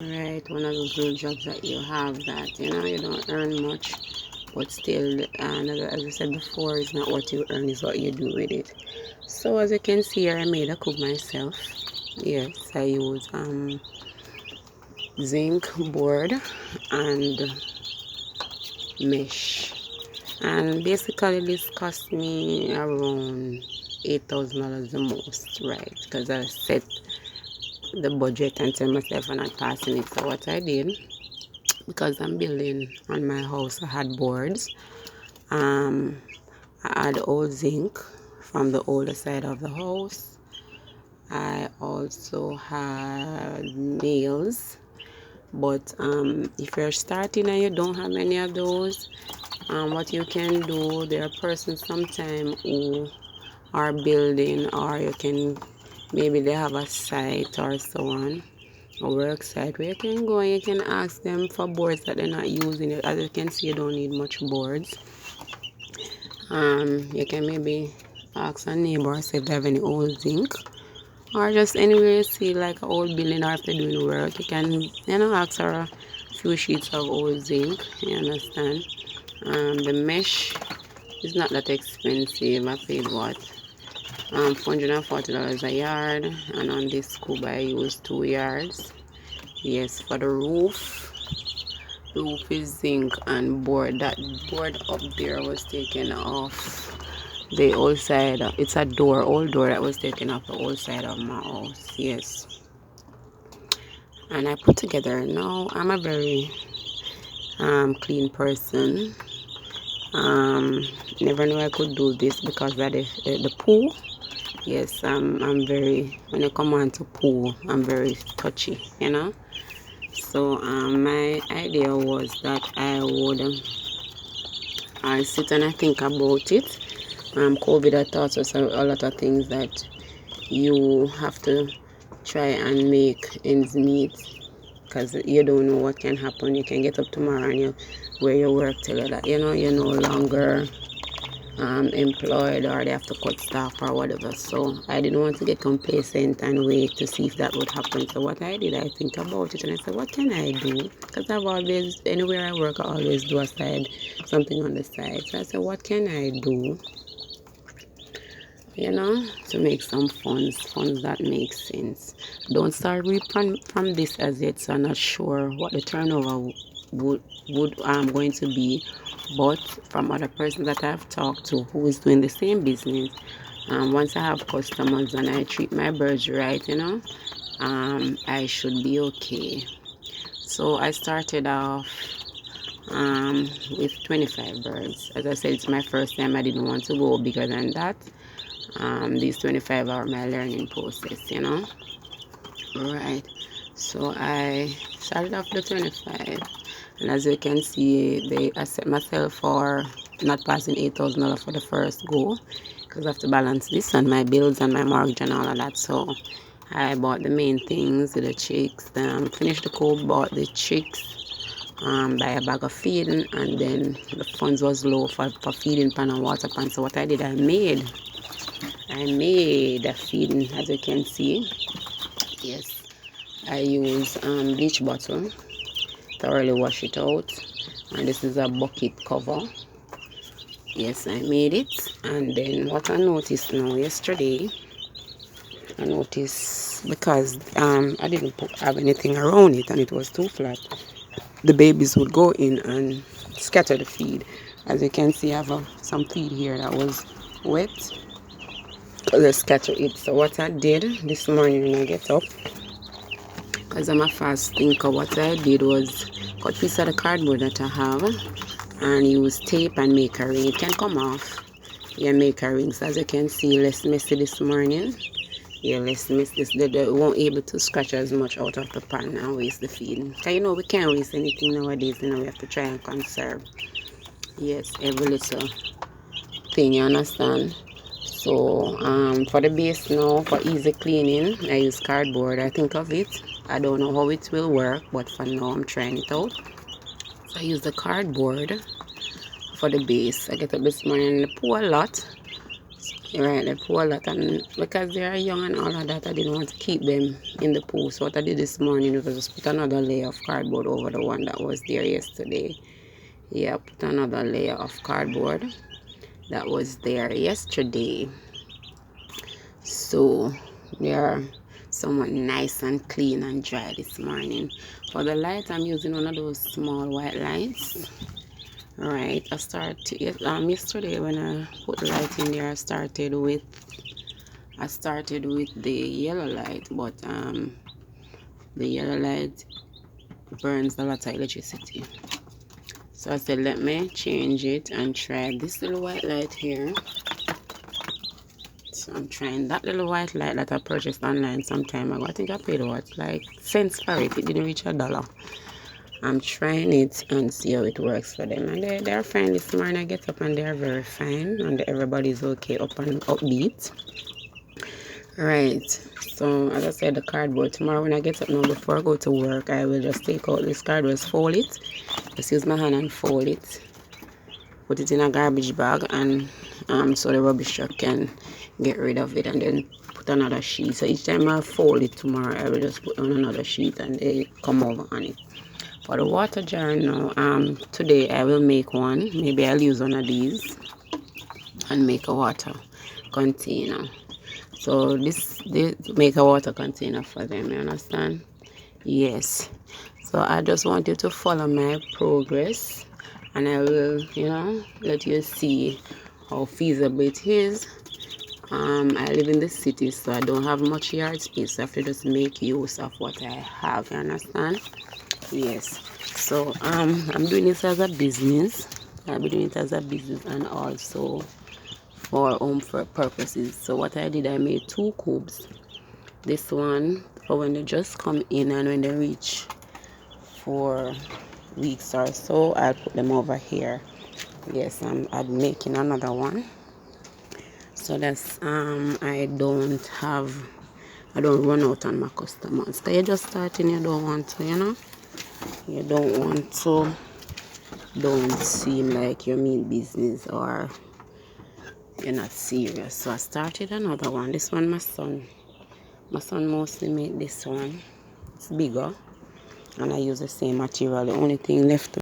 Right, one of those little jobs that you have that you don't earn much, but still, as I said before, it's not what you earn, is what you do with it. So as you can see here, I made a cook myself. Yes, I use zinc board and mesh, and basically this cost me around $8,000 the most, right? Because I set the budget and tell myself I'm not passing it. So what I did, because I'm building on my house, I had boards. Um, I had old zinc from the older side of the house. I also had nails. But if you're starting and you don't have any of those, what you can do, there are persons sometimes who are building, or you can, maybe they have a site or so on, a work site where you can go and you can ask them for boards that they're not using. As you can see, you don't need much boards. You can maybe ask a neighbor, say if they have any old zinc, or just anywhere you see like an old building, or if they're doing work, you can ask for a few sheets of old zinc. You understand? The mesh is not that expensive. I paid what, $440 a yard, and on this scoop I used 2 yards. Yes, for the roof is zinc and board. That board up there was taken off the old side. It's a door, old door that was taken off the old side of my house. Yes, and I put together. Now I'm a very clean person. Um, Never knew I could do this because of the poo. Yes, I'm very, when it come on to poo, I'm very touchy. So my idea was that I sit and I think about it. COVID had taught us a lot of things that you have to try and make ends meet, because you don't know what can happen. You can get up tomorrow and you where you work till that you're no longer employed, or they have to cut staff or whatever. So I didn't want to get complacent and wait to see if that would happen. So what I did, I think about it and I said, what can I do? Because I've always, anywhere I work, I always do a side, something on the side. So I said, what can I do, to make some funds that make sense. Don't start reap from this as yet, so I'm not sure what the turnover would going to be. But from other persons that I've talked to who is doing the same business, once I have customers and I treat my birds right, I should be okay. So I started off with 25 birds. As I said, it's my first time. I didn't want to go bigger than that. These 25 are my learning process. Right. So I started off the 25, and as you can see, I set myself for not passing $8,000 for the first go, because I have to balance this and my bills and my mortgage and all of that. So I bought the main things, the chicks, finished the coop, bought the chicks, buy a bag of feeding, and then the funds was low for feeding pan and water pan. So what I did, I made a feeding, as you can see. Yes, I use bleach bottle, thoroughly wash it out, and this is a bucket cover. Yes, I made it. And then what I noticed now, yesterday, I noticed, because I didn't have anything around it and it was too flat, the babies would go in and scatter the feed. As you can see, I have some feed here that was wet, let's scatter it. So what I did this morning when I get up, because I'm a fast thinker, what I did was cut a piece of the cardboard that I have and use tape and make a ring. It can come off. Yeah, make a ring. So as you can see, less messy this morning. Yeah, less messy. They won't able to scratch as much out of the pan and waste the feed. Because we can't waste anything nowadays. We have to try and conserve. Yes, every little thing, you understand? So for the base now, for easy cleaning, I use cardboard. I think of it. I don't know how it will work, but for now I'm trying it out. So I use the cardboard for the base. I get up this morning and I pour a lot. Right, they pull that, and because they are young and all of that, I didn't want to keep them in the pool. So what I did this morning was just put another layer of cardboard over the one that was there yesterday. Yeah, put another layer of cardboard that was there yesterday. So they are somewhat nice and clean and dry this morning. For the light, I'm using one of those small white lights. Right, yesterday when I put the light in there, I started with the yellow light, but the yellow light burns a lot of electricity. So I said, let me change it and try this little white light here. So I'm trying that little white light that I purchased online some time ago. I think I paid like cents for it. It didn't reach $1. I'm trying it and see how it works for them. And they're fine this morning. I get up and they're very fine. And everybody's okay, up and upbeat. Right. So as I said, the cardboard. Tomorrow when I get up now, before I go to work, I will just take out this cardboard, fold it. Just use my hand and fold it. Put it in a garbage bag, and so the rubbish truck can get rid of it, and then put another sheet. So each time I fold it tomorrow, I will just put on another sheet and they come over on it. For the water jar now, today I will make one. Maybe I'll use one of these and make a water container. So they make a water container for them, you understand? Yes. So I just want you to follow my progress, and I will, let you see how feasible it is. I live in the city, so I don't have much yard space. So I have to just make use of what I have, you understand? Yes. So I'm doing this as a business. I'll be doing it as a business and also for home for purposes. So what I did, I made 2 cubes. This one for when they just come in, and when they reach 4 weeks or so, I'll put them over here. Yes, I'm making another one. So that's I don't run out on my customers. Because you're just starting, you don't want to, don't seem like you mean business or you're not serious. So I started another one. This one my son mostly made this one. It's bigger, and I use the same material. The only thing left